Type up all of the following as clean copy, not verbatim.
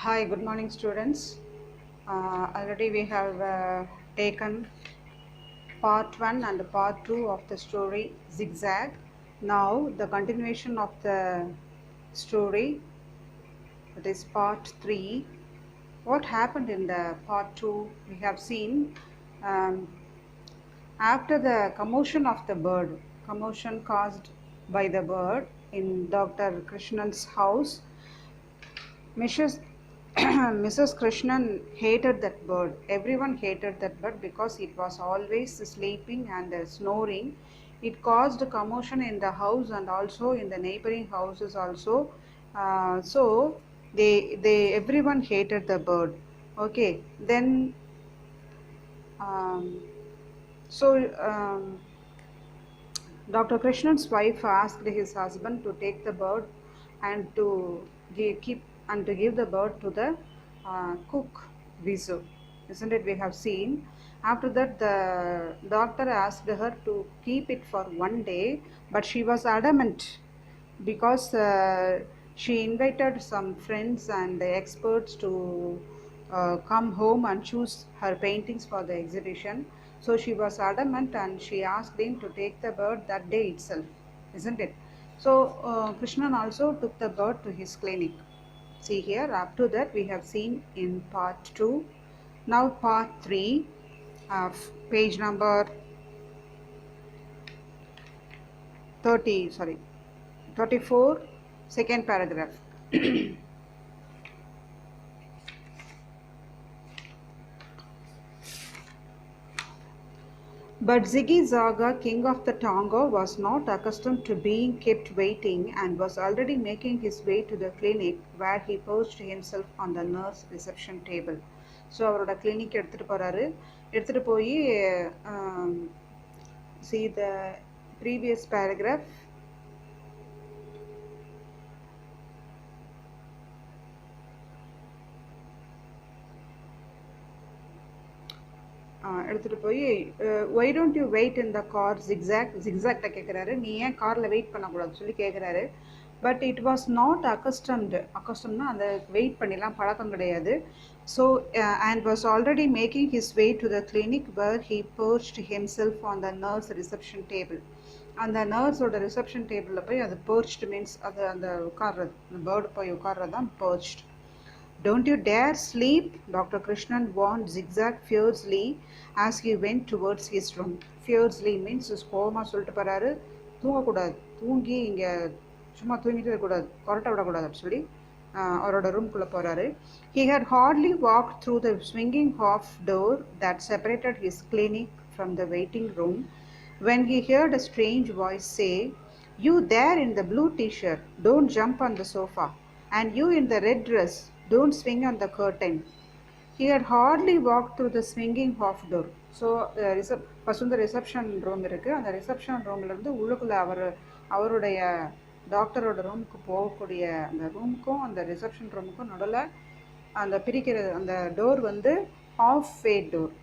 Hi, good morning, students. Already we have taken part 1 and part 2 of the story Zigzag. Now, the continuation of the story, that is part 3. What happened in the part 2? We have seen um, after the commotion of the bird, commotion caused by the bird in Dr. Krishnan's house, Mrs. Mrs. Krishnan hated that bird. Everyone hated that bird because it was always sleeping and snoring. It caused commotion in the house and also in the neighboring houses also. So they everyone hated the bird. Okay, then um, so Dr. Krishnan's wife asked his husband to take the bird and to give the bird to the cook Visu. Isn't it? We have seen. After that, the doctor asked her to keep it for 1 day, but she was adamant because she invited some friends and experts to come home and choose her paintings for the exhibition. So she was adamant and she asked him to take the bird that day itself, isn't it? So Krishnan also took the bird to his clinic. See here, up to that we have seen in part 2. Now part 3 of page number 34, second paragraph. But Ziggy Zaga, king of the Tonga, was not accustomed to being kept waiting and was already making his way to the clinic where he perched himself on the nurse reception table. So அவரோட clinic எடுத்துட்டு போறாரு. எடுத்துட்டு போய் see the previous paragraph. எடுத்துட்டு போய் why don't you wait in the car ஜிக்ஸாக்ட கேட்குறாரு, நீ ஏன் காரில் வெயிட் பண்ணக்கூடாதுன்னு சொல்லி கேட்குறாரு. பட் இட் வாஸ் நாட் அக்கஸ்டம்னா அந்த வெயிட் பண்ணிலாம் பழக்கம் கிடையாது. So and was already making his way to the clinic where he perched himself on the nurse reception table. அந்த நர்ஸோட ரிசப்ஷன் டேபிளில் போய் அது பர்ச்டு மீன்ஸ் அது அந்த உட்கார்றது, அந்த பேர்டு போய் உட்கார்றது தான் பர்ச்ட். Don't you dare sleep, Dr. Krishnan warned Zigzag fiercely as he went towards his room. Fiercely means கோபமாக சொல்லிட்டு போகிறாரு, தூங்கக்கூடாது, தூங்கி இங்கே சும்மா தூங்கிட்டு இருக்கக்கூடாது, கொரட்டை விடக்கூடாது அப்படி சொல்லி அவரோட ரூம்குள்ளே போகிறாரு. He had hardly walked through the swinging half door that separated his clinic from the waiting room when he heard a strange voice say, "You there in the blue t-shirt, don't jump on the sofa, and you in the red dress, don't swing on the curtain." He had hardly walked through the swinging half door. So first வந்து reception room இருக்குது. அந்த reception ரூம்லேருந்து உள்ளுக்குள்ளே அவருடைய டாக்டரோட ரூமுக்கு போகக்கூடிய அந்த ரூமுக்கும் அந்த ரிசப்ஷன் ரூமுக்கும் நடுவில் அந்த பிரிக்கிற அந்த டோர் வந்து ஹாஃப் வே டோர்.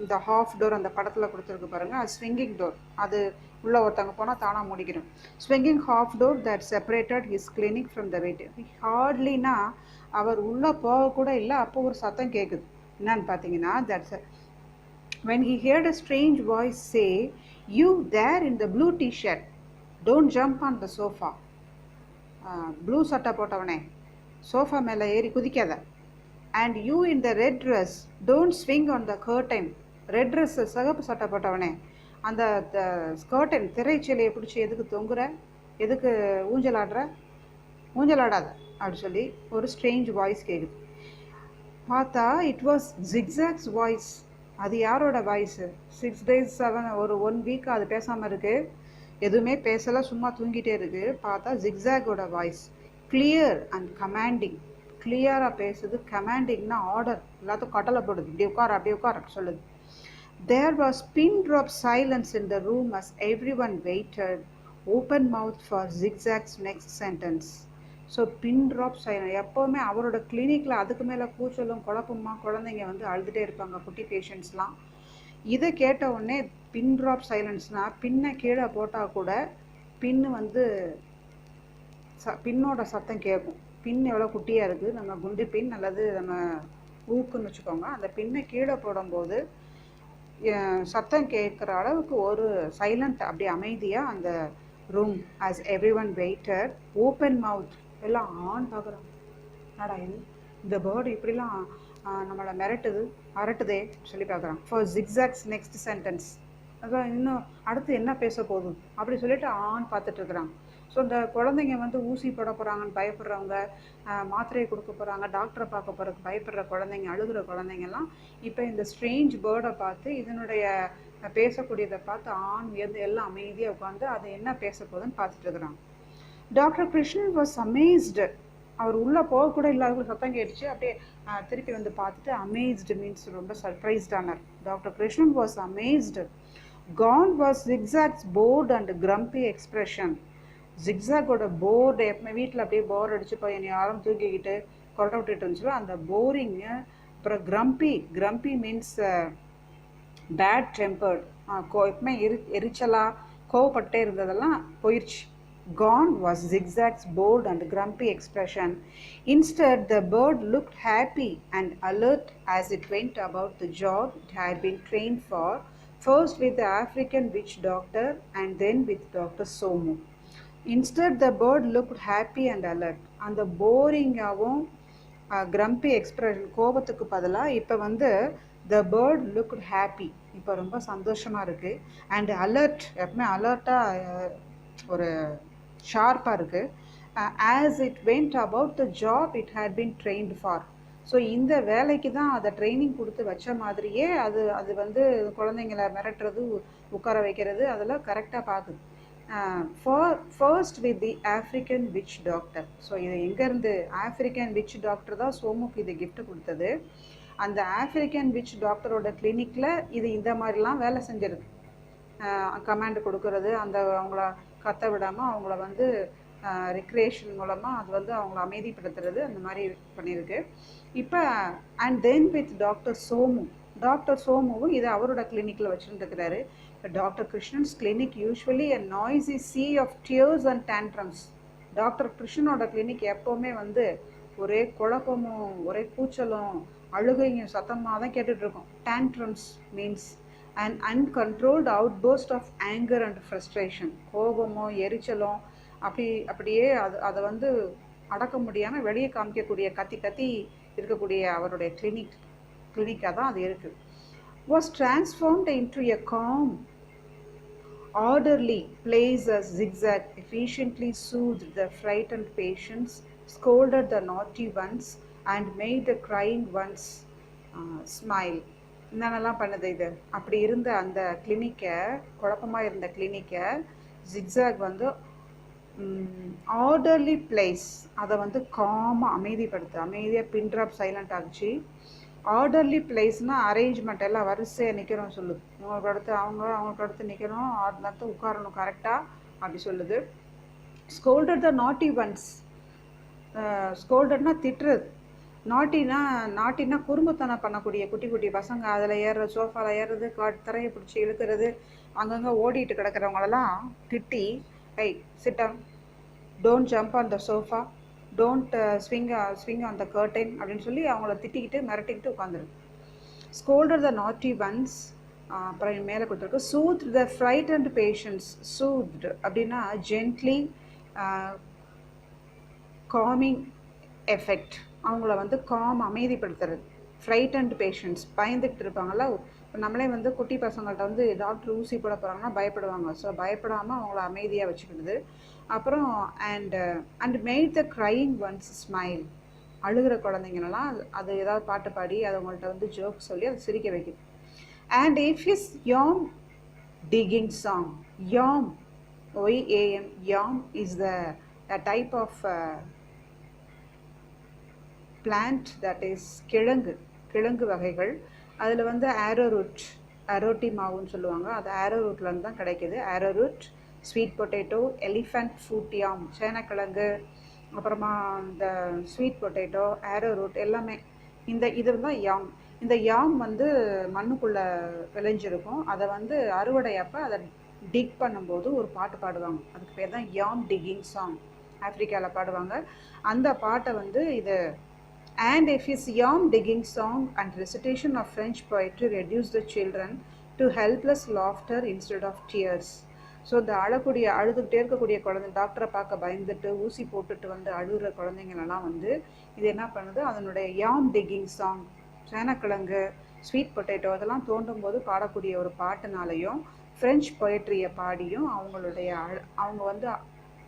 இந்த ஹாஃப் டோர் அந்த படத்தில் கொடுத்துருக்கு பாருங்கள், அது ஸ்விங்கிங் டோர். அது உள்ளே ஒருத்தவங்க போனால் தானாக முடிக்கணும். Swinging half door that separated his clinic from the wait. ஹார்ட்லினா அவர் உள்ளே போகக்கூட இல்லை. அப்போ ஒரு சத்தம் கேட்குது. என்னன்னு பார்த்தீங்கன்னா, that's when he heard a strange voice say, "You there in the blue t-shirt, don't jump on the sofa." Blue சட்டை போட்டவனே, சோஃபா மேலே ஏறி குதிக்காத. And you in the red dress, don't swing on the curtain. Red dress, சிகப்பு சட்டை போட்டவனே, அந்த ஸ்கர்டன் திரைச்சீலையை பிடிச்சி எதுக்கு தொங்குற, எதுக்கு ஊஞ்சலாடுற, ஊஞ்சலாடாத அப்படி சொல்லி ஒரு ஸ்ட்ரேஞ்ச் வாய்ஸ் கேட்குது. பார்த்தா இட் வாஸ் ஜிக்ஸாக்ஸ் வாய்ஸ். அது யாரோட வாய்ஸு? 6 days 7 ஒரு 1 week அது பேசாமல் இருக்குது, எதுவுமே பேசலை, சும்மா தூங்கிட்டே இருக்குது. பார்த்தா ஜிக்ஸாகோட வாய்ஸ், கிளியர் அண்ட் கமாண்டிங். கிளியராக பேசுது, கமாண்டிங்னா ஆர்டர், எல்லாத்துக்கும் கட்டளை போடுது, இப்படி உட்கார அப்படி உட்கார சொல்லுது. There was pin drop silence in the room as everyone waited, open mouthed for Zigzag's next sentence. So bin drop silence. எப்போவுமே அவரோட கிளினிக்கில் அதுக்கு மேலே கூச்சலும் குழப்பமா, குழந்தைங்க வந்து அழுதுகிட்டே இருப்பாங்க, குட்டி பேஷண்ட்ஸ்லாம். இதை கேட்ட உடனே பின் ட்ராப் சைலன்ஸ்னால் பின்னை கீழே போட்டால் கூட பின்னு வந்து பின்னோட சத்தம் கேட்கும். பின் எவ்வளோ குட்டியாக இருக்குது, நம்ம குண்டு பின் அல்லது நம்ம ஊக்குன்னு வச்சுக்கோங்க. அந்த பின்னை கீழே போடும்போது சத்தம் கேட்குற அளவுக்கு ஒரு சைலண்ட் அப்படியே அமைதியாக அந்த room. As everyone waited open mouth, எல்லாம் ஆன் பார்க்குறோம். என்னடா இது, இந்த பேர்டு இப்படிலாம் நம்மளை அரட்டுதே சொல்லி பார்க்குறான். ஃபார் ஜிக்ஸாக்ஸ் நெக்ஸ்ட் சென்டென்ஸ், அதான் இன்னும் அடுத்து என்ன பேச போகுது அப்படி சொல்லிட்டு பார்த்துட்ருக்குறான். ஸோ இந்த குழந்தைங்க வந்து ஊசி போட போகிறாங்கன்னு பயப்படுறவங்க, மாத்திரையை கொடுக்க போகிறாங்க, டாக்டரை பார்க்க போகிறதுக்கு பயப்படுற குழந்தைங்க, அழுகிற குழந்தைங்கள்லாம் இப்போ இந்த ஸ்ட்ரேஞ்ச் பேர்டை பார்த்து இதனுடைய பேசக்கூடியதை பார்த்து வியந்து எல்லாம் அமைதியாக உட்காந்து அது என்ன பேச போகுதுன்னு பார்த்துட்ருக்குறான். Doctor Krishnan was amazed. அவர் உள்ளே போகக்கூட இல்லாத சத்தம் கேட்டுச்சு. அப்படியே திருப்பி வந்து பார்த்துட்டு அமேஸ்டு மீன்ஸ் ரொம்ப சர்ப்ரைஸ்டானார். Doctor Krishnan was amazed. Gone was Zigzag's bored and grumpy expression. ஜிக்ஸாகோட போர்டு எப்பவுமே வீட்டில் அப்படியே போர் அடிச்சு போய் என்னை யாரும் தூக்கிக்கிட்டு கொரட்டை விட்டுட்டு இருந்துச்சு அந்த போரிங்கு. அப்புறம் கிரம்பி மீன்ஸ் பேட் டெம்பர்ட், எப்பவுமே எரிச்சலாக கோவப்பட்டே இருந்ததெல்லாம் போயிடுச்சு. Gone was Zigzag's bold and grumpy expression. Instead, the bird looked happy and alert as it went about the job it had been trained for, first with the African witch doctor and then with Dr. Somu. Instead, the bird looked happy and alert. அந்த போரிங்காகவும் grumpy expression கோபத்துக்கு பதிலாக இப்போ வந்து the bird looked happy, இப்போ ரொம்ப சந்தோஷமாக இருக்குது. And alert, எப்பவுமே அலர்ட்டாக ஒரு ஷார்ப்பாக இருக்குது. As it went about the job it had been trained for. So இந்த வேலைக்கு தான் அதை ட்ரைனிங் கொடுத்து வச்ச மாதிரியே அது வந்து குழந்தைங்களை மிரட்டுறது, உட்கார வைக்கிறது, அதெல்லாம் கரெக்டாக பார்க்குது. First with the African which doctor. So இது எங்கேருந்து, ஆஃப்ரிக்கன் விச் டாக்டர் தான் சோமுக்கு இது கிஃப்ட் கொடுத்தது. அந்த ஆஃப்ரிக்கன் விச் டாக்டரோட கிளினிக்கில் இது இந்த மாதிரிலாம் வேலை செஞ்சிருக்கு. கமாண்ட் கொடுக்கறது, அவங்கள கத்த விடாமல் அவங்கள வந்து ரெக்ரியேஷன் மூலமாக அது வந்து அவங்கள அமைதிப்படுத்துறது, அந்த மாதிரி பண்ணியிருக்கு. இப்போ அண்ட் தென் வித் டாக்டர் சோமுவும் இதை அவரோட கிளினிக்கில் வச்சுருந்துருக்கிறாரு. இப்போ doctor Krishnan's clinic usually a noisy sea of tears and tantrums. Doctor கிருஷ்ணனோட கிளினிக் எப்போவுமே வந்து ஒரே குழப்பமும் ஒரே கூச்சலும் அழுகையும் சத்தமாக தான் கேட்டுட்ருக்கோம். tantrums means an uncontrolled outburst of anger and frustration. கோபமோ எரிச்சலும் அப்படியே அதை வந்து அடக்க முடியாமல் வெளியே காமிக்கக்கூடிய கத்தி இருக்கக்கூடிய அவருடைய கிளினிக்காக தான் அது இருக்குது. was transformed into a calm, orderly place as Zigzag efficiently soothed the frightened patients, scolded the naughty ones and made the crying ones smile. என்னென்னலாம் பண்ணுது இது. அப்படி இருந்த அந்த கிளினிக்கை, குழப்பமாக இருந்த கிளினிக்கை ஜிக்ஸாக் வந்து ஆர்டர்லி பிளேஸ், அதை வந்து காமாக அமைதியாக பின் ட்ராப் சைலண்ட் ஆகிச்சு. ஆர்டர்லி பிளேஸ்னால் அரேஞ்ச்மெண்ட் எல்லாம் வரிசையாக நிற்கிறோம் சொல்லுது. இவங்களுக்கு அடுத்து அவங்களுக்கு அடுத்து நிற்கணும், அடுத்து உட்காரணும் கரெக்டாக அப்படி சொல்லுது. ஸ்கோல்டட் த நாட்டி ஒன்ஸ். ஸ்கோல்டட்னா திட்டுறது, நாட்டினா குறும்புத்தனம் பண்ணக்கூடிய குட்டி பசங்க, அதில் ஏறுறது, சோஃபாவில் ஏறுறது, தரையை பிடிச்சி இழுக்கிறது, அங்கங்கே ஓடிட்டு கிடக்கிறவங்களெல்லாம் திட்டி, hey, sit down, don't jump on the sofa, don't swing on the curtain அப்படின்னு சொல்லி அவங்கள திட்டிக்கிட்டு மிரட்டிக்கிட்டு உட்காந்துருக்கு. scolded the naughty ones. அப்புறம் மேலே கொடுத்துருக்கு soothed the frightened patients. soothed அப்படின்னா gently calming effect, அவங்கள வந்து அமைதிப்படுத்துறது. ஃப்ரைட்டன்ட் பேஷண்ட்ஸ், பயந்துக்கிட்டு இருப்பாங்களா. இப்போ நம்மளே வந்து குட்டி பசங்கள்கிட்ட வந்து டாக்டர் ஊசி போட போகிறாங்கன்னா பயப்படுவாங்க. ஸோ பயப்படாமல் அவங்கள அமைதியாக வச்சுக்கிடுது. அப்புறம் and made the crying once smile. அழுகிற குழந்தைங்களெல்லாம் அது ஏதாவது பாட்டு பாடி அது அவங்கள்ட்ட வந்து ஜோக் சொல்லி அதை சிரிக்க வைக்குது. And if is yam digging song. Yam, OYAM, yam is the type of plant that is கிழங்கு வகைகள். அதில் வந்து ஆரோரூட், அரோட்டி மாவுன்னு சொல்லுவாங்க, அது ஆரோரூட்லேருந்து தான் கிடைக்கிது. Arrowroot, sweet potato, elephant fruit யாம், சேனக்கிழங்கு, அப்புறமா இந்த ஸ்வீட் பொட்டேட்டோ, ஆரோரூட் எல்லாமே இது தான் யாம். இந்த யாம் வந்து மண்ணுக்குள்ளே விளைஞ்சிருக்கும். அதை வந்து அறுவடை அப்போ அதை டிக் பண்ணும்போது ஒரு பாட்டு பாடுவாங்க, அதுக்கு பேர் தான் யாம் டிகிங் சாங். ஆஃப்ரிக்காவில் பாடுவாங்க. அந்த பாட்டை வந்து இது and if his yarn digging song and recitation of French poetry reduced the children to helpless laughter instead of tears. So இந்த அழுதுகிட்டே இருக்கக்கூடிய குழந்தை, டாக்டரை பார்க்க பயந்துட்டு ஊசி போட்டுட்டு வந்து அழுகிற குழந்தைங்களெல்லாம் வந்து இது என்ன பண்ணுது, அதனுடைய யாம் டிக்கிங் சாங், சேனக்கிழங்கு, ஸ்வீட் பொட்டேட்டோ அதெல்லாம் தோண்டும் போது பாடக்கூடிய ஒரு பாட்டுனாலையும் ஃப்ரெஞ்ச் பொயட்ரியை பாடியும் அவங்க வந்து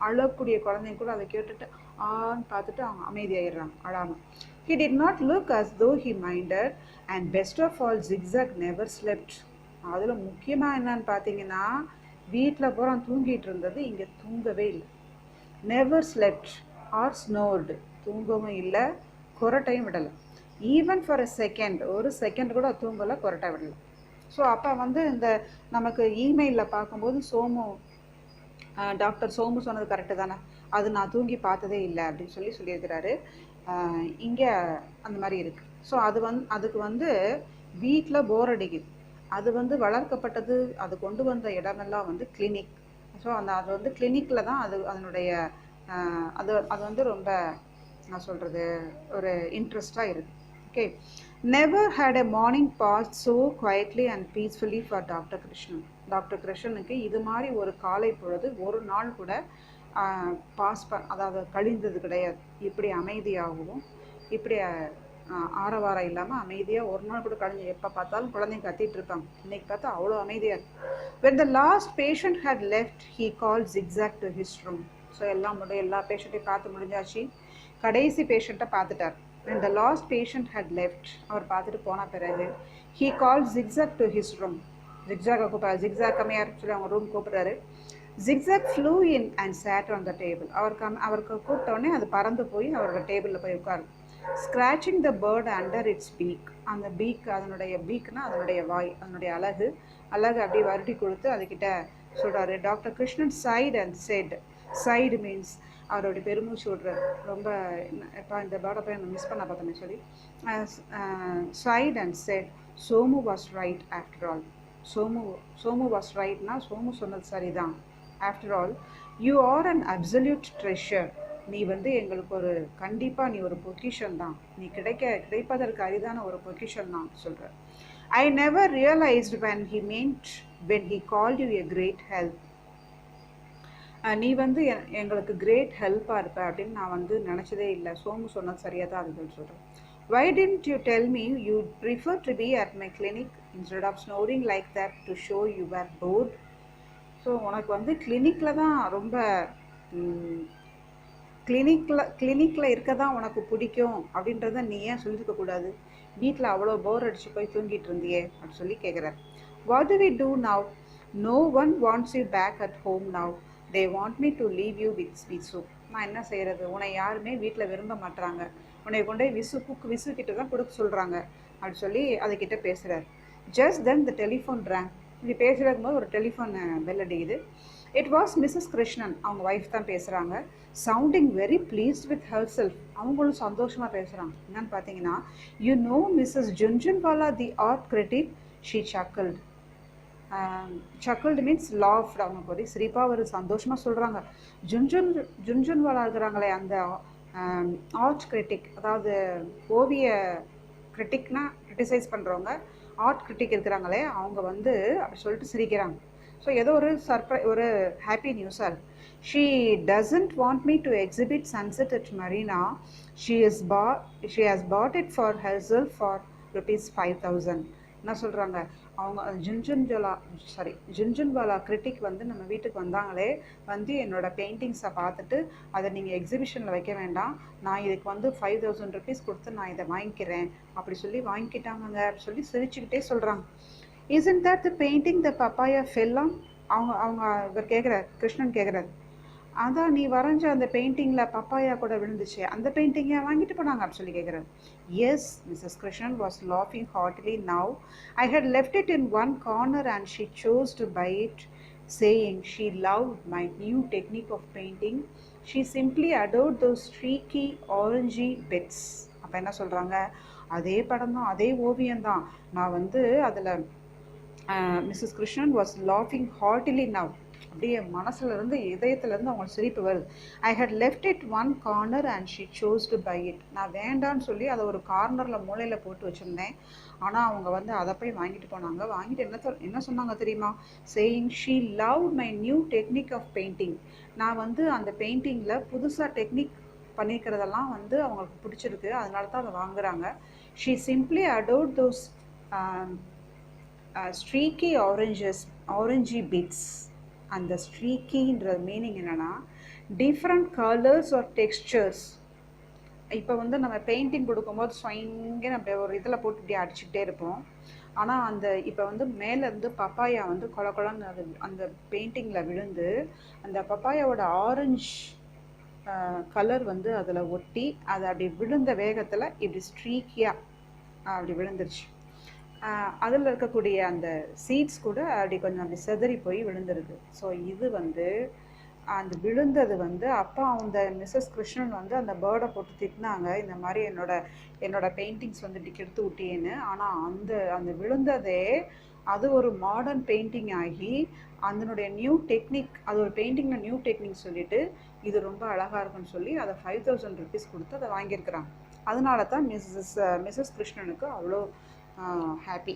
அழக்கூடிய குழந்தைங்க கூட அதை கேட்டுட்டு ஆன்னு பார்த்துட்டு அவங்க அமைதியாயிடுறாங்க அழாமல். He did not look as though he minded, and best of all, Zigzag never slept. அதில் முக்கியமாக என்னன்னு பார்த்தீங்கன்னா, வீட்டில் பூரா தூங்கிட்டு இருந்தது, இங்கே தூங்கவே இல்லை. நெவர் ஸ்லெப்ட் ஆர் ஸ்னோர்டு, தூங்கவும் இல்லை, கொரட்டையும் விடலை. ஈவன் ஃபார் அ செகண்ட், ஒரு செகண்ட் கூட தூங்கலை, கொரட்டை விடலை. ஸோ அப்போ வந்து இந்த நமக்கு இமெயிலில் பார்க்கும்போது டாக்டர் சோமு சொன்னது கரெக்டு தானே, அது நான் தூங்கி பார்த்ததே இல்லை அப்படின்னு சொல்லியிருக்கிறாரு. இங்கே அந்த மாதிரி இருக்குது. ஸோ அதுக்கு வந்து வீட்டில் போர் அடிக்குது. அது வந்து வளர்க்கப்பட்டது, அது கொண்டு வந்த இடமெல்லாம் வந்து கிளினிக். ஸோ அது வந்து கிளினிக்கில் தான் அதனுடைய அது வந்து ரொம்ப நான் சொல்கிறது ஒரு இன்ட்ரெஸ்டாக இருக்குது. Okay. Never had a morning passed so quietly and peacefully for doctor Krishnan. Doctor கிருஷ்ணனுக்கு இது மாதிரி ஒரு காலை பொழுது ஒரு நாள் கூட அதாவது கழிந்தது கிடையாது. இப்படி அமைதியாகவும் இப்படி ஆரவாரம் இல்லாமல் அமைதியாக ஒரு நாள் கூட கழிஞ்சு, எப்போ பார்த்தாலும் குழந்தைங்க கத்திட்டு இருப்பாங்க. இன்னைக்கு பார்த்தா அவ்வளோ அமைதியாக இருக்கு. when the last patient had left he called Zigzag to his room. So எல்லா பேஷண்ட்டையும் பார்த்து முடிஞ்சாச்சு. கடைசி பேஷண்ட்டை பார்த்துட்டார். when the last patient had left, அவர் பார்த்துட்டு போன பிறகு he called Zigzag to his room. ஜிக்ஸாகை கூப்பிட்றாரு. ஜிக்ஸாக் கம்மியாக சொல்லி அவங்க ரூம் கூப்பிட்றாரு. Zigzag flew in and sat on the table. அவருக்கு கூப்பிட்டோடனே அது பறந்து போய் அவரோட டேபிளில் போய் உட்காரு. Scratching the bird under its beak. அந்த பீக், அதனுடைய பீக்னா அதனுடைய வாய், அதனுடைய அழகு அப்படியே வருடி கொடுத்து அதுக்கிட்ட சொல்கிறாரு. Doctor Krishnan side and set. Side means அவருடைய பெருமூச்சு விடுறாரு. ரொம்ப இப்போ இந்த பேர்டை போய் நம்ம மிஸ் பண்ண பார்த்தோமே சொல்லி sighed and said Somu was right after all. Somu was ரைட்னா சோமு சொன்னது சரிதான். After all you are an absolute treasure. நீ வந்து எங்களுக்கு ஒரு கண்டிப்பாக நீ ஒரு பொக்கிஷன் தான், நீ கிடைப்பதற்கு அரிதான ஒரு பொக்கிஷன் தான் சொல்கிற. I never realised when he called you a great help. நீ வந்து எங்களுக்கு கிரேட் ஹெல்ப்பாக இருப்ப அப்படின்னு நான் வந்து நினச்சதே இல்லை. சோமு சொன்னது சரியாக தான் இருக்குன்னு சொல்கிறேன். Why didn't you tell me you prefer to be at my clinic instead of snoring like that to show you were bored? So உனக்கு வந்து கிளினிக்கில் தான் ரொம்ப கிளினிக்கில் இருக்க தான் உனக்கு பிடிக்கும் அப்படின்றத நீ ஏன் சொல்லியிருக்கக்கூடாது? வீட்டில் அவ்வளோ போர் அடித்து போய் தூங்கிட்டு இருந்தியே அப்படின்னு சொல்லி கேட்குறாரு. What do we do now? No one wants you back at home now. They want me to leave you with Visu. நான் என்ன செய்கிறது? உன்னை யாருமே வீட்டில் விரும்ப மாட்டாங்க. உன்னை கொண்டே விசு கிட்ட தான் கொடுக்க சொல்கிறாங்க அப்படின்னு சொல்லி அதுக்கிட்ட பேசுகிறார். Just then the telephone rang. இப்படி பேசுகிறதுக்கு போது ஒரு டெலிஃபோன் பெல் அடிக்குது. இட் வாஸ் மிஸ்ஸஸ் கிருஷ்ணன், அவங்க ஒய்ஃப் தான் பேசுகிறாங்க. Sounding very pleased with herself. அவங்களும் சந்தோஷமாக பேசுகிறாங்க. என்னன்னு பார்த்தீங்கன்னா, you know Mrs Jhunjhunwala the art critic. She chuckled. Chuckled means laughed. அவங்க ஒரு சிரிப்பாக ஒரு சந்தோஷமாக சொல்கிறாங்க. ஜுன்ஜுன்வாலா இருக்கிறாங்களே அந்த ஆர்ட் கிரிட்டிக், அதாவது ஓவிய கிரிட்டிக்னா கிரிட்டிசைஸ் பண்ணுறவங்க, ஆர்ட் கிரிட்டிக் இருக்கிறாங்களே அவங்க வந்து அப்படி சொல்லிட்டு சிரிக்கிறாங்க. ஸோ ஏதோ ஒரு ஹாப்பி நியூஸாக இருக்குது. She doesn't want me to exhibit sunset at Marina. She has bought it for herself for ₹5,000. என்ன சொல்கிறாங்க அவங்க, ஜுன்ஜுன்வாலா கிரிட்டிக் வந்து நம்ம வீட்டுக்கு வந்தாங்களே, வந்து என்னோடய பெயிண்டிங்ஸை பார்த்துட்டு அதை நீங்கள் எக்ஸிபிஷனில் வைக்க வேண்டாம், நான் இதுக்கு வந்து ₹5,000 கொடுத்து நான் இதை வாங்கிக்கிறேன் அப்படி சொல்லி வாங்கிக்கிட்டாங்க அப்படி சொல்லி சிரிச்சுக்கிட்டே சொல்கிறாங்க. Isn't that the painting the papaya fell on? அவங்க இவர் கேட்குறார், கிருஷ்ணன் கேட்குறாரு. அதான் நீ வரைஞ்ச அந்த பெயிண்டிங்கில் பப்பாயா கூட விழுந்துச்சு, அந்த பெயிண்டிங்கை வாங்கிட்டு போனாங்க அப்படி சொல்லி கேட்குறாரு. எஸ், மிஸ்ஸஸ் கிருஷ்ணன் வாஸ் லாஃபிங் heartily now. I had left it in one corner and she chose to buy it, saying she loved my new technique of painting. She simply adored those streaky orange bits. அப்போ என்ன சொல்கிறாங்க, அதே படம் தான், அதே ஓவியம்தான். நான் வந்து அதில் மிஸ்ஸஸ் கிருஷ்ணன் வாஸ் லாஃபிங் ஹார்ட்லி நவ். அப்படியே மனசுலேருந்து இதயத்துலேருந்து அவங்களுக்கு சிரிப்பு வருது. I had left it one corner and she chose to buy it. நான் வேண்டான்னு சொல்லி அதை ஒரு கார்னரில் மூலையில் போட்டு வச்சுருந்தேன். ஆனால் அவங்க வந்து அதை போய் வாங்கிட்டு போனாங்க. வாங்கிட்டு என்ன சொன்னாங்க தெரியுமா? Saying she love my new technique of painting. நான் வந்து அந்த பெயிண்டிங்கில் புதுசாக டெக்னிக் பண்ணியிருக்கிறதெல்லாம் வந்து அவங்களுக்கு பிடிச்சிருக்கு, அதனால தான் அதை வாங்குறாங்க. She simply adored those streaky orange bits. அந்த ஸ்ட்ரீக்கின்ற மீனிங் என்னென்னா டிஃப்ரெண்ட் கலர்ஸ் ஆர் டெக்ஸ்சர்ஸ். இப்போ வந்து நம்ம பெயிண்டிங் கொடுக்கும்போது ஸ்வைங்கன்னு அப்படியே ஒரு இதில் போட்டு இப்படி அடிச்சுக்கிட்டே இருப்போம். ஆனால் அந்த இப்போ வந்து மேலேருந்து பப்பாயா வந்து கொலன்னு அது அந்த பெயிண்டிங்கில் விழுந்து அந்த பப்பாயாவோட ஆரஞ்சு கலர் வந்து அதில் ஒட்டி அது அப்படி விழுந்த வேகத்தில் இப்படி ஸ்ட்ரீக்கியாக அப்படி விழுந்துருச்சு. அதில் இருக்கக்கூடிய அந்த சீட்ஸ் கூட அப்படி கொஞ்சம் அப்படி செதறி போய் விழுந்துருக்கு. ஸோ இது வந்து அந்த விழுந்தது வந்து அப்போ அந்த மிஸ்ஸஸ் கிருஷ்ணன் வந்து அந்த பேர்டை போட்டு திட்டினாங்க, இந்த மாதிரி என்னோட பெயிண்டிங்ஸ் வந்து இப்படி கெடுத்து விட்டியேன்னு. ஆனால் அந்த விழுந்ததே அது ஒரு மாடர்ன் பெயிண்டிங் ஆகி அதனுடைய நியூ டெக்னிக், அது ஒரு பெயிண்டிங்கில் நியூ டெக்னிக் சொல்லிட்டு இது ரொம்ப அழகாக இருக்குன்னு சொல்லி அதை 5000 rupees கொடுத்து அதை வாங்கியிருக்கிறாங்க. அதனால தான் மிஸ்ஸஸ் கிருஷ்ணனுக்கு அவ்வளோ happy.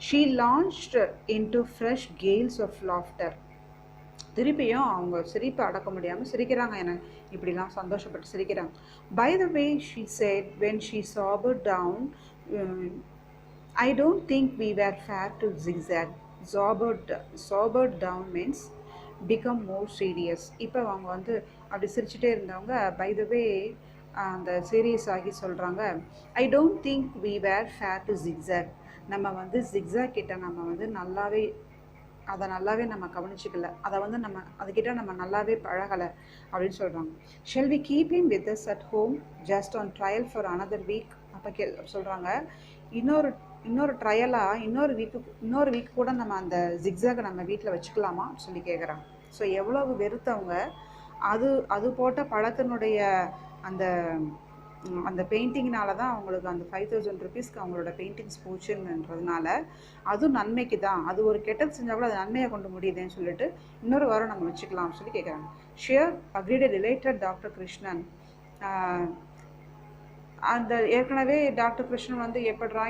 She launched into fresh gales of laughter. திருப்பியும் அவங்க சிரிப்பை அடக்க முடியாமல் சிரிக்கிறாங்க, எனக்கு இப்படிலாம் சந்தோஷப்பட்டு சிரிக்கிறாங்க. By the way she said when she sobered down, I don't think we were fair to Zigzag. Sobered down means become more serious. இப்போ அவங்க வந்து அப்படி சிரிச்சுட்டே இருந்தவங்க பை த வே அந்த சீரியஸ் ஆகி சொல்கிறாங்க, I don't think we were fair to Zigzag. நம்ம வந்து ஜிக்ஸாக் கிட்ட நம்ம வந்து நல்லாவே நம்ம கவனிச்சிக்கல, அதை வந்து அதுக்கிட்ட நம்ம நல்லாவே பழகலை அப்படின்னு சொல்கிறாங்க. Shall we keep him with us at home just on trial for another week. அப்போ சொல்கிறாங்க, இன்னொரு ட்ரையலாக இன்னொரு வீக் கூட நம்ம அந்த ஜிக்ஸாகை நம்ம வீட்டில் வச்சுக்கலாமா சொல்லி கேட்குறாங்க. ஸோ எவ்வளவு வெறுத்தவங்க, அது போட்ட பழத்தினுடைய அந்த பெயிண்டிங்னால தான் அவங்களுக்கு அந்த 5000 rupeesக்கு அவங்களோட பெயிண்டிங்ஸ் போச்சுன்றதுனால அதுவும் நன்மைக்கு தான். அது ஒரு கெட்டது செஞ்சால் கூட அது நன்மையை கொண்டு முடியுதுன்னு சொல்லிட்டு இன்னொரு வாரம் நம்ம வச்சுக்கலாம்னு சொல்லி கேட்குறாங்க. Shear agreed related doctor Krishnan. அந்த ஏற்கனவே டாக்டர் கிருஷ்ணன் வந்து எப்படா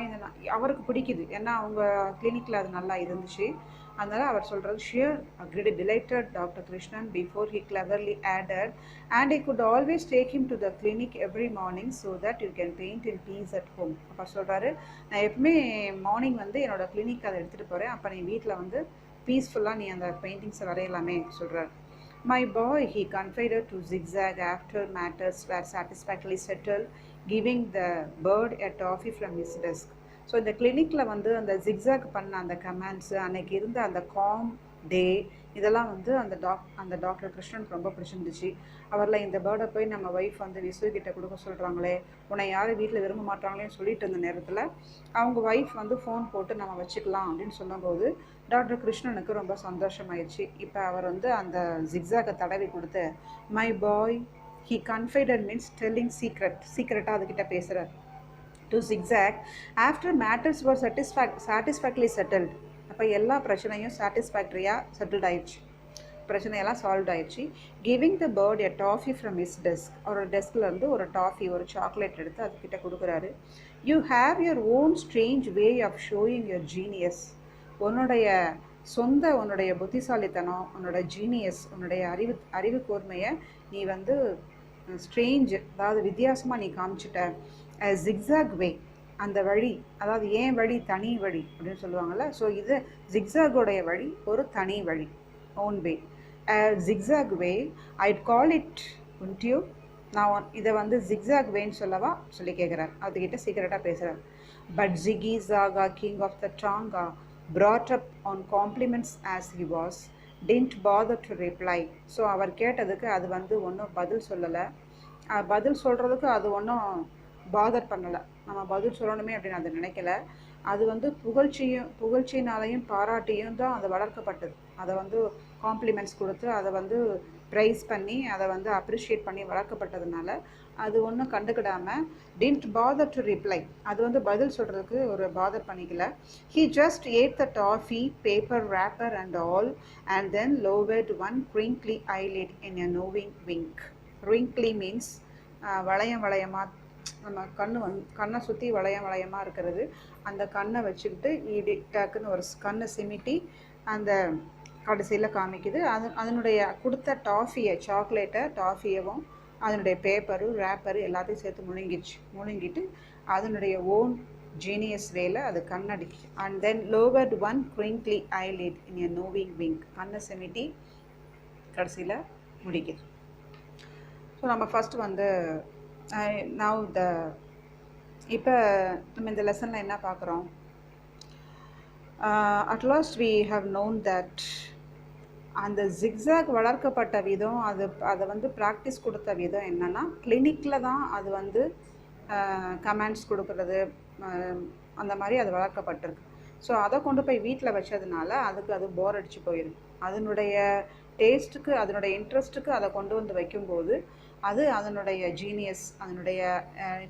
அவருக்கு பிடிக்குது, ஏன்னா அவங்க கிளினிக்கில் அது நல்லா இருந்துச்சு. அதனால் அவர் சொல்கிறது, shear அக்ரிட் delighted doctor Krishnan before he cleverly added, and I could always take him to the clinic every morning so that you can paint in peace at home. அப்போ சொல்கிறாரு, நான் எப்பவுமே மார்னிங் வந்து என்னோடய கிளினிக் அதை எடுத்துகிட்டு போகிறேன், அப்போ நீ வீட்டில் வந்து பீஸ்ஃபுல்லாக நீ அந்த பெயிண்டிங்ஸை வரையலாமே சொல்கிறார். My boy, he confided to Zigzag after matters were satisfactorily settled, giving the bird a toffee from his desk. So இந்த கிளினிக்கில் வந்து அந்த ஜிக்ஸாக் பண்ண அந்த கமெண்ட்ஸு, அன்றைக்கி இருந்த அந்த காம் டே, இதெல்லாம் வந்து அந்த டாக்டர் கிருஷ்ணனுக்கு ரொம்ப பிடிச்சிருந்துச்சு. அவரில் இந்த பேர்டை போய் நம்ம ஒய்ஃப் வந்து விசுகிட்ட கொடுக்க சொல்கிறாங்களே, உன்னை யாரும் வீட்டில் விரும்ப மாட்டாங்களேன்னு சொல்லிட்டு இருந்த நேரத்தில் அவங்க ஒய்ஃப் வந்து ஃபோன் போட்டு நம்ம வச்சுக்கலாம் அப்படின்னு சொல்லும்போது டாக்டர் கிருஷ்ணனுக்கு ரொம்ப சந்தோஷமாயிடுச்சு. இப்போ அவர் வந்து அந்த ஜிக்ஸாக்கை தடவி கொடுத்து, my boy he confided means telling சீக்ரெட்டாக அதுக்கிட்ட பேசுகிறார் to Zigzag after matters were satisfactorily settled. அப்போ எல்லா பிரச்சனையும் சாட்டிஸ்ஃபேக்டரியாக செட்டில்ட் ஆயிடுச்சு, பிரச்சனையெல்லாம் சால்வ் ஆயிடுச்சு. Giving the bird a toffee from his desk. அவரோட டெஸ்க்லேருந்து ஒரு டாஃபி, ஒரு சாக்லேட் எடுத்து அதுக்கிட்ட கொடுக்குறாரு. You have your own strange way of showing your genius. உன்னுடைய புத்திசாலித்தனம், உன்னோட ஜீனியஸ், உன்னுடைய அறிவு கூர்மையை நீ வந்து ஸ்ட்ரேஞ்ச், அதாவது வித்தியாசமாக நீ காமிச்சிட்ட. ஜிக்ஸாக் வே, அந்த வழி, அதாவது ஏன் வழி தனி வழி அப்படின்னு சொல்லுவாங்கள்ல. ஸோ இது ஜிக்ஸாகோடைய வழி ஒரு தனி வழி, own way. Zigzag way I'd call it undue. நான் இதை வந்து ஜிக்ஸாக் வேன்னு சொல்லவா சொல்லி கேட்குறார், அதுக்கிட்ட சீக்கிரட்டாக பேசுகிறார். But Zigzag king of the டாங்கா brought up on compliments as he was, didn't bother to reply. So அவர் கேட்டதுக்கு அது வந்து ஒன்றும் பதில் சொல்லலை, பதில் சொல்கிறதுக்கு அது ஒன்றும் பாதர் பண்ணலை, நம்ம பதில் சொல்லணுமே அப்படின்னு அது நினைக்கல. அது வந்து புகழ்ச்சியினாலையும் பாராட்டியும் தான் அது வளர்க்கப்பட்டது. அதை வந்து காம்ப்ளிமெண்ட்ஸ் கொடுத்து அதை வந்து ப்ரைஸ் பண்ணி அதை வந்து அப்ரிஷியேட் பண்ணி வளர்க்கப்பட்டதுனால அது ஒன்றும் கண்டுக்கிடாமல் didn't bother to reply. அது வந்து பதில் சொல்கிறதுக்கு ஒரு பாதர் பண்ணிக்கல. He just ate the toffee, paper wrapper and all, and then lowered one crinkly eyelid in a knowing wink. Wrinkly means வளையம் வளையமாக, நம்ம கண்ணை சுற்றி வளையமாக இருக்கிறது. அந்த கண்ணை வச்சுக்கிட்டு டக்குன்னு ஒரு கண்ணை சிமிட்டி அந்த கடைசியில் காமிக்குது. அதனுடைய கொடுத்த டாஃபியவும் அதனுடைய பேப்பரு ரேப்பரு எல்லாத்தையும் சேர்த்து முழுங்கிட்டு அதனுடைய ஓன் ஜீனியஸ் வேல அது கண்ணடிச்சு. And then lowered one crinkly eyelid in a knowing wink, கண்ணை செமிட்டி கடைசியில் முடிக்குது. ஸோ நம்ம ஃபஸ்ட்டு வந்து இப்போ நம்ம இந்த லெசனில் என்ன பார்க்குறோம்? At last we have known that அந்த ஜிக்ஸாக் வளர்க்கப்பட்ட விதம், அதை வந்து ப்ராக்டிஸ் கொடுத்த விதம் என்னென்னா கிளினிக்கில் தான் அது வந்து கமெண்ட்ஸ் கொடுக்குறது அந்த மாதிரி அது வளர்க்கப்பட்டிருக்கு. ஸோ அதை கொண்டு போய் வீட்டில் வச்சதுனால அது போர் அடித்து போயிடும். அதனுடைய டேஸ்ட்டுக்கு அதனுடைய இன்ட்ரெஸ்ட்டுக்கு அதை கொண்டு வந்து வைக்கும்போது அதனுடைய ஜீனியஸ், அதனுடைய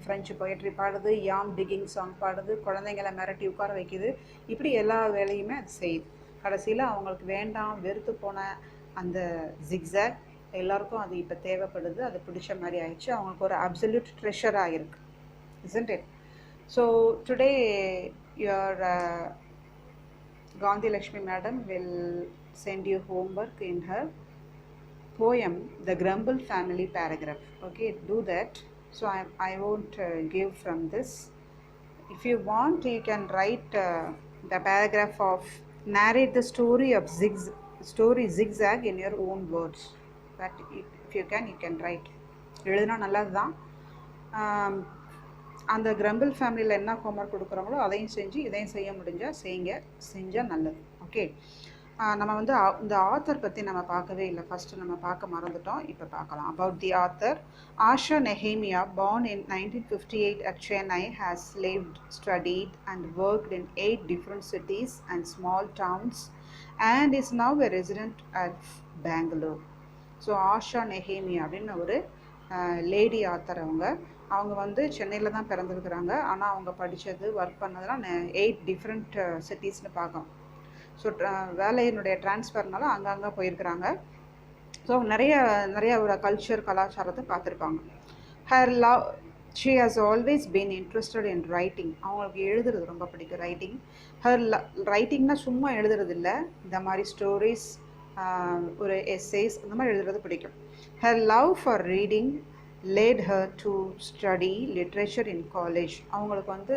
ஃப்ரெஞ்சு பொயட்ரி பாடுது, யாம் டிகிங் சாங் பாடுது, குழந்தைங்களை மிரட்டி உட்கார வைக்குது, இப்படி எல்லா வேலையுமே அது செய்யுது. கடைசியில் அவங்களுக்கு வேண்டாம் வெறுத்து போன அந்த ஜிக்ஸாக் எல்லாருக்கும் அது இப்போ தேவைப்படுது, அது பிடிச்ச மாதிரி ஆயிடுச்சு, அவங்களுக்கு ஒரு அப்சல்யூட் ட்ரெஷராக இருக்குது, isn't it? So today your Gandhi Lakshmi madam will send you homework in her poem The Grumble Family paragraph. Okay, do that. So I won't give from this. If you want, you can write the paragraph of narrate the story of zigzag in your own words. That if you can write. எழுதுனா நல்லது தான். அந்த crumble ஃபேமிலியில் என்ன homework கொடுக்குறாங்களோ அதையும் செஞ்சு இதையும் செய்ய முடிஞ்சால் செஞ்சால் நல்லது. ஓகே, நம்ம வந்து இந்த ஆத்தர் பற்றி நம்ம பார்க்கவே இல்லை, ஃபஸ்ட்டு நம்ம பார்க்க மறந்துட்டோம், இப்போ பார்க்கலாம். About the author. Asha Nehemiah, born in 1958 at Chennai, has lived, studied and worked in 8 different cities and small towns and is now a resident at Bangalore. So Asha Nehemiah அப்படின்னு ஒரு லேடி ஆத்தர். அவங்க வந்து சென்னையில் தான் பிறந்திருக்கிறாங்க. ஆனால் அவங்க படித்தது ஒர்க் பண்ணதெல்லாம் 8 டிஃப்ரெண்ட் சிட்டிஸ்னு பார்க்கலாம். ஸோ வேலையினுடைய ட்ரான்ஸ்ஃபர்னால அங்கங்கே போயிருக்கிறாங்க. ஸோ நிறைய ஒரு கலாச்சாரத்தை பார்த்துருப்பாங்க. She has always been interested in writing. அவங்களுக்கு எழுதுறது ரொம்ப பிடிக்கும், ரைட்டிங். ரைட்டிங்னா சும்மா எழுதுறது இல்லை, இந்த மாதிரி ஸ்டோரிஸ், ஒரு எஸ்ஸேஸ் அந்த மாதிரி எழுதுறது பிடிக்கும். Her love for reading led her to study literature in college. அவங்களுக்கு வந்து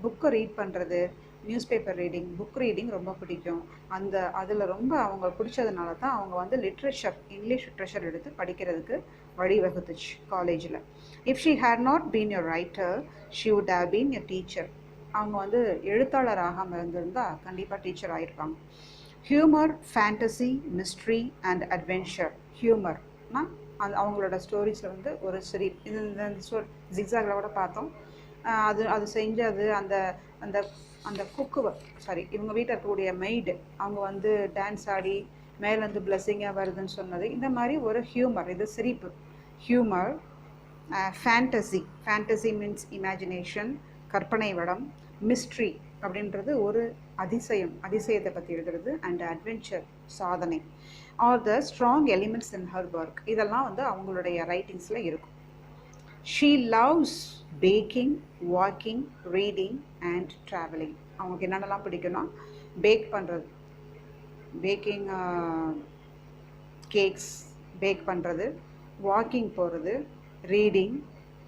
புக்கை ரீட் பண்ணுறது, news paper reading, book reading ரொம்ப பிடிக்கும். அதில் ரொம்ப அவங்க பிடிச்சதுனால தான் அவங்க வந்து இங்கிலீஷ் லிட்ரேச்சர் எடுத்து படிக்கிறதுக்கு வழிவகுத்துச்சு காலேஜில். If she had not been a writer she would have been a teacher. அவங்க வந்து எழுத்தாளர் ஆகாமல் இருந்திருந்தால் கண்டிப்பாக டீச்சர் ஆகிருப்பாங்க. Humour, fantasy, mystery and adventure. ஹியூமர்னா அவங்களோட ஸ்டோரிஸில் வந்து ஒரு சரி இந்த ஜிக்ஸாகில் கூட பார்த்தோம். அது செஞ்சது அந்த இவங்க வீட்டில் இருக்கக்கூடிய மெய்டு, அவங்க வந்து டான்ஸ் ஆடி மேலேருந்து பிளஸ்ஸிங்காக வருதுன்னு சொன்னது, இந்த மாதிரி ஒரு ஹியூமர், இது சிரிப்பு. ஹியூமர், ஃபேண்டசி மீன்ஸ் இமேஜினேஷன், கற்பனை வடம். மிஸ்ட்ரி அப்படின்றது ஒரு அதிசயத்தை பற்றி எழுதுறது. அண்ட் அட்வென்ச்சர், சாதனை. Are the strong elements in her work. இதெல்லாம் வந்து அவங்களுடைய ரைட்டிங்ஸில் இருக்கும். She loves baking, walking, reading and travelling. அவங்களுக்கு என்னென்னலாம் பிடிக்கும்னா பேக்கிங் கேக்ஸ் பேக் பண்ணுறது, வாக்கிங் போகிறது, ரீடிங்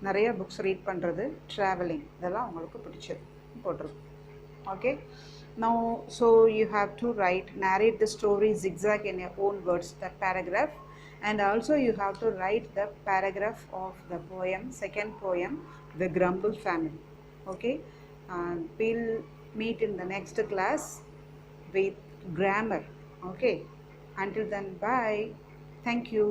நிறைய புக்ஸ் ரீட் பண்ணுறது, ட்ராவலிங், இதெல்லாம் அவங்களுக்கு பிடிச்சது போட்டிருக்கு. Okay, now so you have to narrate the story zigzag in your own words, that paragraph, and also you have to write the paragraph of the poem, second poem, The Grumble Family. Okay, we'll meet in the next class with grammar. Okay, until then, bye, thank you.